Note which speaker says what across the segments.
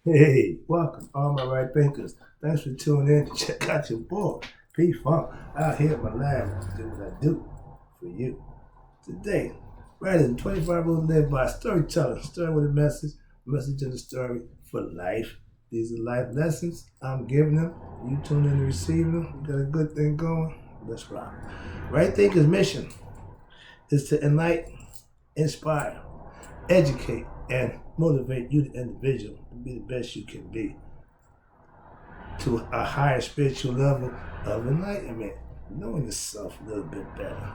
Speaker 1: Hey, welcome, all my right thinkers. Thanks for tuning in to check out your boy, P Funk, out here at my lab to do what I do for you. Today, writing 25 rules to live by storytelling, story with a message in the story for life. These are life lessons. I'm giving them. You tune in to receive them. We got a good thing going. Let's rock. Right thinkers' mission is to enlighten, inspire, educate, and motivate you, the individual, to be the best you can be to a higher spiritual level of enlightenment, knowing yourself a little bit better.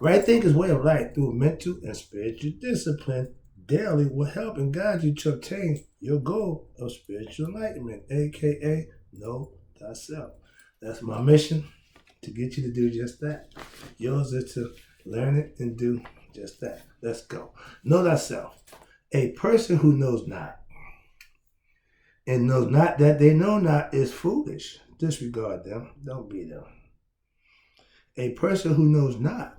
Speaker 1: Right thinkers' way of life through mental and spiritual discipline daily will help and guide you to obtain your goal of spiritual enlightenment, aka know thyself. That's my mission, to get you to do just that. Yours is to learn it and do just that. Let's go. Know thyself. A person who knows not and knows not that they know not is foolish. Disregard them. Don't be them. A person who knows not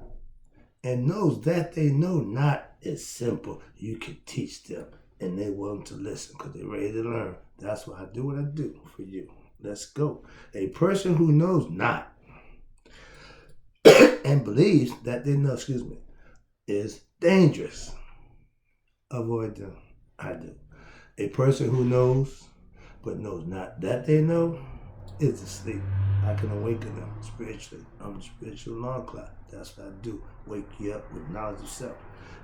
Speaker 1: and knows that they know not is simple. You can teach them and they're willing to listen because they're ready to learn. That's why I do what I do for you. Let's go. A person who knows not and believes that they know, is dangerous. Avoid them. I do. A person who knows but knows not that they know is asleep. I can awaken them spiritually. I'm a spiritual alarm clock. That's what I do. Wake you up with knowledge of self.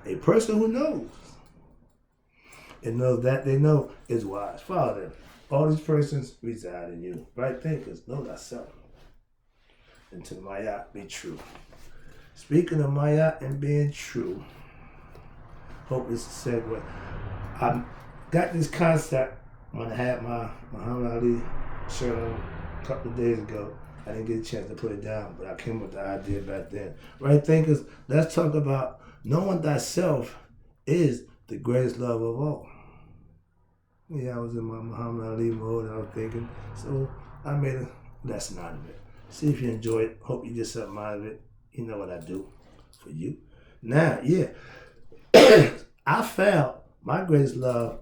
Speaker 1: A person who knows and knows that they know is wise. Follow them. All these persons reside in you. Right thinkers, know thyself. And to Maya, be true. Speaking of Maya and being true, hope this is a segue. I got this concept when I had my Muhammad Ali shirt on a couple of days ago. I didn't get a chance to put it down, but I came up with the idea back then. Right thinkers, let's talk about knowing thyself is the greatest love of all. Yeah, I was in my Muhammad Ali mode and I was thinking, so I made a lesson out of it. See if you enjoy it. Hope you get something out of it. You know what I do for you. Now, yeah, I found my greatest love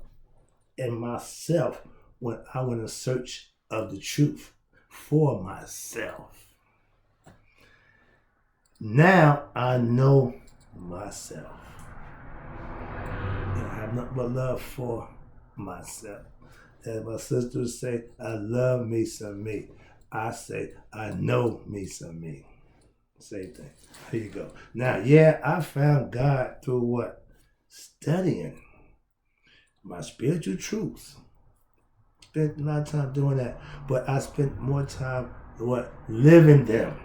Speaker 1: in myself when I went in search of the truth for myself. Now I know myself. And I have nothing but love for myself. As my sisters say, I love me some me. I say, I know me some me. Same thing. Here you go. Now, yeah, I found God through what? Studying my spiritual truths. Spent a lot of time doing that, but I spent more time living them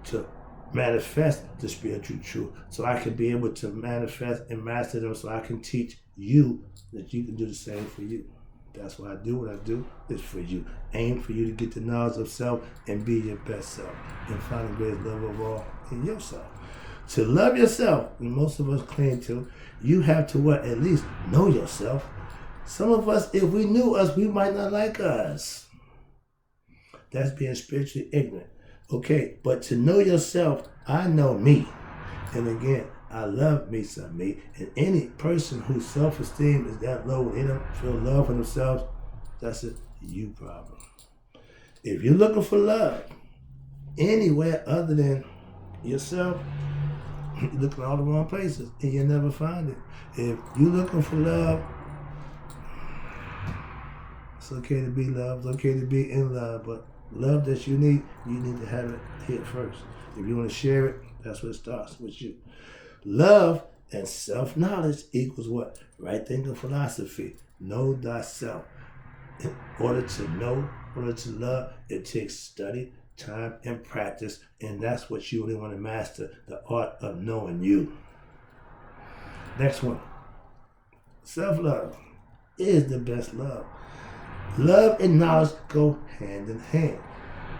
Speaker 1: to manifest the spiritual truth, so I can be able to manifest and master them, so I can teach you that you can do the same for you. That's why I do what I do. It's for you. Aim for you to get the knowledge of self and be your best self and find the greatest love of all in yourself. To love yourself, and most of us claim to, you have to what? At least know yourself. Some of us, if we knew us, we might not like us. That's being spiritually ignorant. Okay, but to know yourself, I know me. And again, I love me some me. And any person whose self-esteem is that low, they don't feel love for themselves, that's a you problem. If you're looking for love anywhere other than yourself, you're looking all the wrong places and you'll never find it. If you're looking for love, it's okay to be loved, it's okay to be in love, but love that you need to have it here first. If you want to share it, that's where it starts with you. Love and self-knowledge equals what? Right thinking philosophy. Know thyself. In order to know, in order to love, it takes study, time, and practice, and that's what you really want to master, the art of knowing you. Next one. Self-love is the best love. Love and knowledge go hand in hand.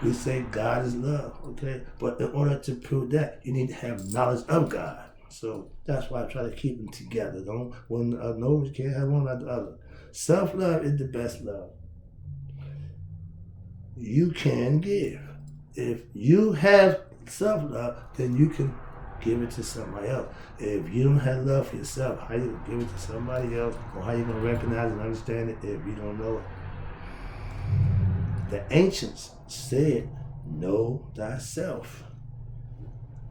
Speaker 1: We say God is love, okay? But in order to prove that, you need to have knowledge of God. So that's why I try to keep them together. Don't no, you can't have one without the other. Self-love is the best love you can give. If you have self-love, then you can give it to somebody else. If you don't have love for yourself, how you gonna give it to somebody else, or how you gonna recognize and understand it if you don't know it? The ancients said, know thyself.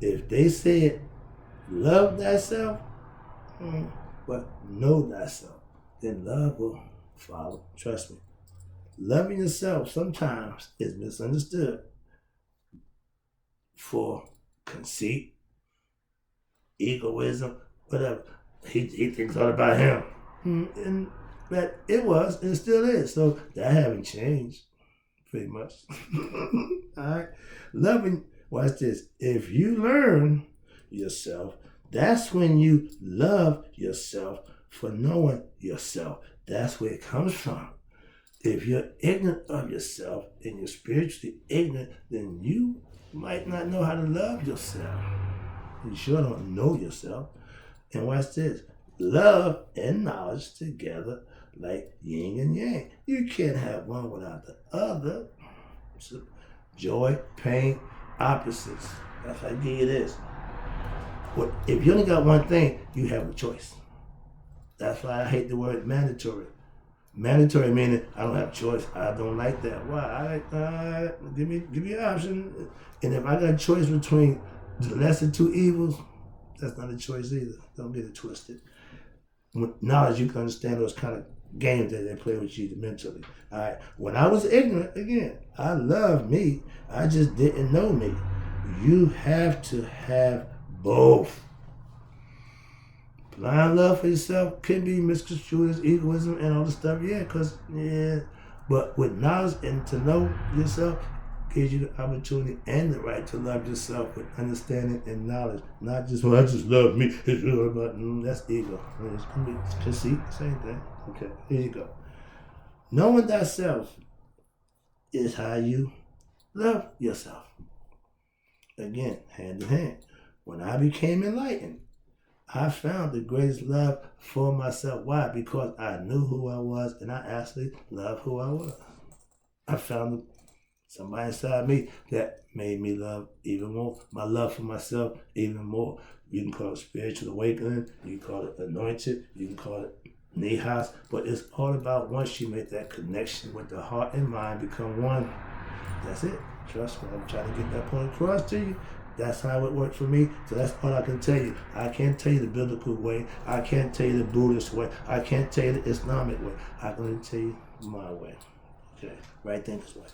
Speaker 1: If they said, love thyself, but know thyself, then love will follow. Trust me. Loving yourself sometimes is misunderstood for conceit, egoism, whatever. He thinks all about him. And that it was and still is. So that haven't changed, pretty much. All right. Loving, watch this. If you learn yourself, that's when you love yourself for knowing yourself. That's where it comes from. If you're ignorant of yourself and you're spiritually ignorant, then you might not know how to love yourself. You sure don't know yourself. And watch this. Love and knowledge together like yin and yang. You can't have one without the other. So, joy, pain, opposites. That's how I give you this. Well, if you only got one thing, you have a choice. That's why I hate the word mandatory. Mandatory meaning I don't have a choice. I don't like that. Why? Give me an option. And if I got a choice between the lesser two evils, that's not a choice either. Don't get it twisted. With knowledge, you can understand those kind of games that they play with you mentally. All right. When I was ignorant, again, I loved me. I just didn't know me. You have to have both. Blind love for yourself can be misconstrued as egoism and all the stuff. But with knowledge and to know yourself gives you the opportunity and the right to love yourself with understanding and knowledge. Not just, well, I just love me. It's really about, that's ego. It's conceit, same thing. Okay, here you go. Knowing thyself is how you love yourself. Again, hand in hand. When I became enlightened, I found the greatest love for myself. Why? Because I knew who I was and I actually loved who I was. I found somebody inside me that made me love even more. My love for myself even more. You can call it spiritual awakening. You can call it anointed. You can call it nihas. But it's all about once you make that connection with the heart and mind, become one. That's it. Trust me. I'm trying to get that point across to you. That's how it worked for me. So that's all I can tell you. I can't tell you the biblical way. I can't tell you the Buddhist way. I can't tell you the Islamic way. I can only tell you my way. Okay, right thinkers way.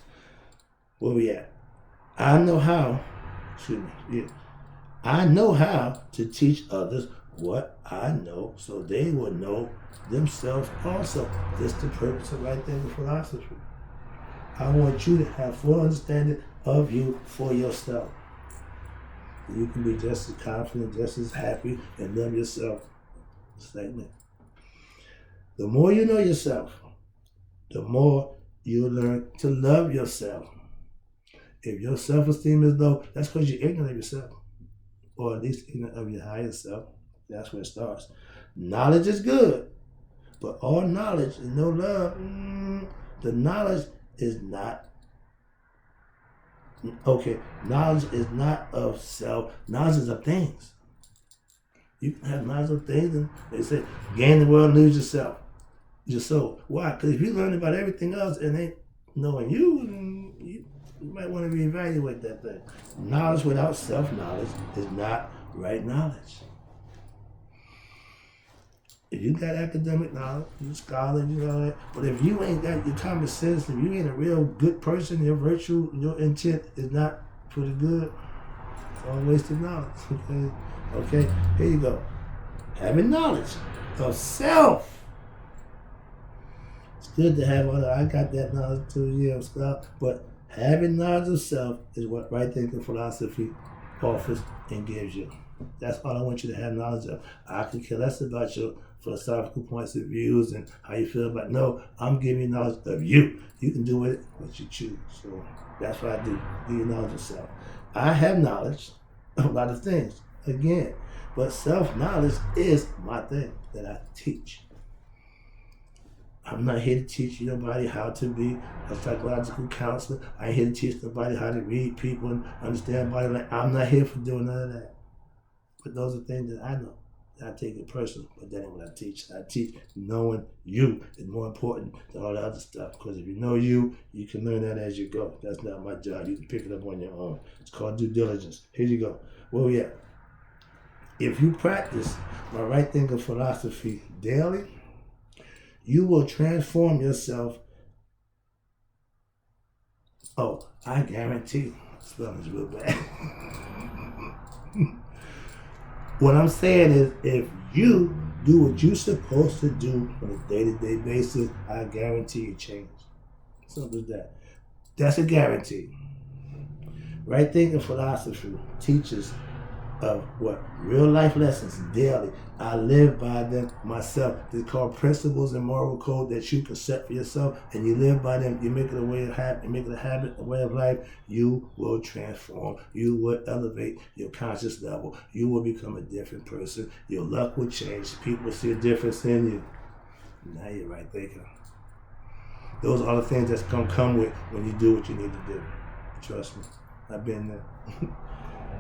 Speaker 1: Where we at? I know how to teach others what I know so they will know themselves also. That's the purpose of right thinking philosophy. I want you to have full understanding of you for yourself. You can be just as confident, just as happy, and love yourself. Statement. The more you know yourself, the more you learn to love yourself. If your self-esteem is low, that's because you're ignorant of yourself. Or at least ignorant of your higher self. That's where it starts. Knowledge is good, but all knowledge and no love, the knowledge is not. Okay, knowledge is not of self. Knowledge is of things. You can have knowledge of things, and they say, gain the world, lose yourself, your soul. Why? Because if you learn about everything else and ain't knowing you might want to reevaluate that thing. Knowledge without self-knowledge is not right knowledge. If you got academic knowledge, you're a scholar, you know that. But if you ain't got your common sense, if you ain't a real good person, your virtue, your intent is not pretty good, it's all wasted knowledge. Okay, here you go. Having knowledge of self. It's good to have other, I got that knowledge too, I'm scholar. But having knowledge of self is what right thinking philosophy offers and gives you. That's all I want you to have knowledge of. I can care less about your philosophical points of views and how you feel about it. No, I'm giving you knowledge of you. You can do with it what you choose. So that's what I do. Give you knowledge of self. I have knowledge of a lot of things, again, but self-knowledge is my thing that I teach. I'm not here to teach nobody how to be a psychological counselor. I ain't here to teach nobody how to read people and understand body language. I'm not here for doing none of that. But those are things that I know I take it personal, but that ain't what I teach. I teach knowing you is more important than all the other stuff. Because if you know you can learn that as you go. That's not my job. You can pick it up on your own. It's called due diligence. Here you go. Where we at? If you practice my right thinking philosophy daily, you will transform yourself. Oh, I guarantee. Spelling's real bad. What I'm saying is, if you do what you're supposed to do on a day-to-day basis, I guarantee you change. Simple as that. That's a guarantee. Right thinking philosophy teaches of what real life lessons daily. I live by them myself. They're called principles and moral code that you can set for yourself, and you live by them. You make it a way of habit. You make it a habit, a way of life. You will transform. You will elevate your conscious level. You will become a different person. Your luck will change. People will see a difference in you. Now you're right thinking. Those are the things that's gonna come with when you do what you need to do. Trust me, I've been there.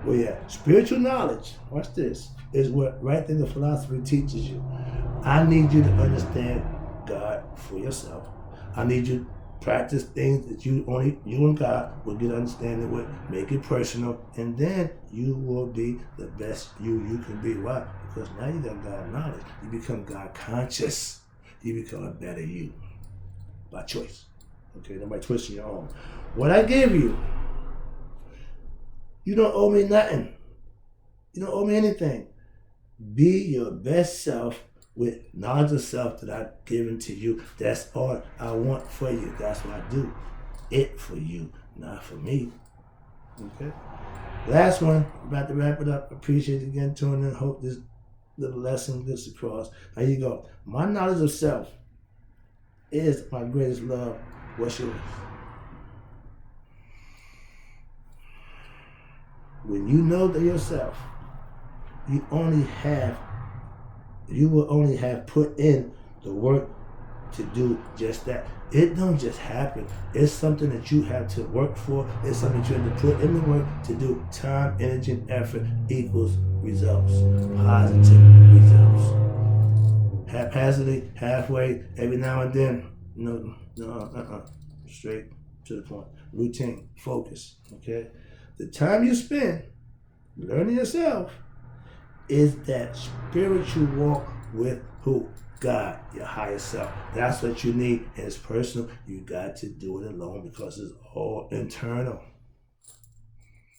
Speaker 1: Well, yeah, spiritual knowledge, watch this, is what right thinking philosophy teaches you. I need you to understand God for yourself. I need you to practice things that you and God will get understanding with, make it personal, and then you will be the best you can be. Why? Because now you got God knowledge. You become God conscious. You become a better you by choice. Okay, nobody twisting your own. What I give you, you don't owe me nothing. You don't owe me anything. Be your best self with knowledge of self that I've given to you. That's all I want for you. That's what I do. It for you, not for me. Okay? Last one, about to wrap it up. Appreciate you again tuning in. Hope this little lesson gets across. There you go. My knowledge of self is my greatest love. What's yours? When you know that yourself, you will only have put in the work to do just that. It don't just happen. It's something that you have to work for. It's something that you have to put in the work to do. Time, energy, and effort equals results. Positive results. Haphazardly, halfway, every now and then. No. Straight to the point. Routine, focus, okay? The time you spend learning yourself is that spiritual walk with who? God, your higher self. That's what you need, and it's personal. You got to do it alone because it's all internal.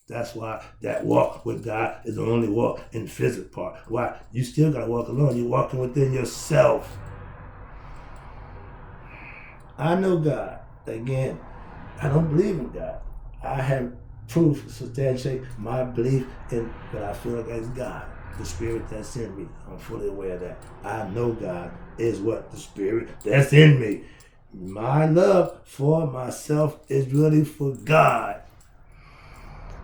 Speaker 1: That's why that walk with God is the only walk in the physical part. Why? You still got to walk alone. You're walking within yourself. I know God. Again, I don't believe in God. I have proof to substantiate my belief in what I feel like is God, the spirit that's in me. I'm fully aware of that. I know God is what? The spirit that's in me. My love for myself is really for God.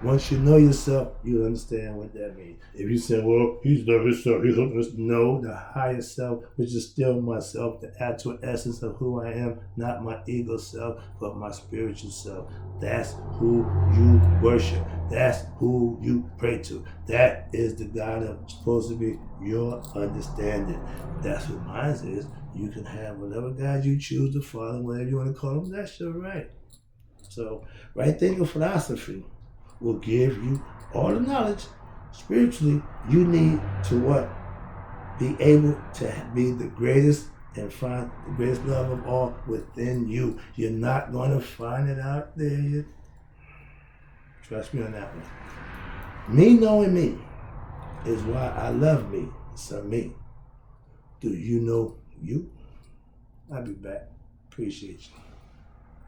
Speaker 1: Once you know yourself, you understand what that means. If you say, well, he's done himself, he's hooking us. No, the higher self, which is still myself, the actual essence of who I am, not my ego self, but my spiritual self. That's who you worship. That's who you pray to. That is the God that's supposed to be your understanding. That's what mine is. You can have whatever God you choose to follow, whatever you want to call them, that's your right. So, right thinking philosophy will give you all the knowledge spiritually you need to what? Be able to be the greatest and find the greatest love of all within you. You're not going to find it out there yet. Trust me on that one. Me knowing me is why I love me. Some me. Do you know you? I'll be back. Appreciate you.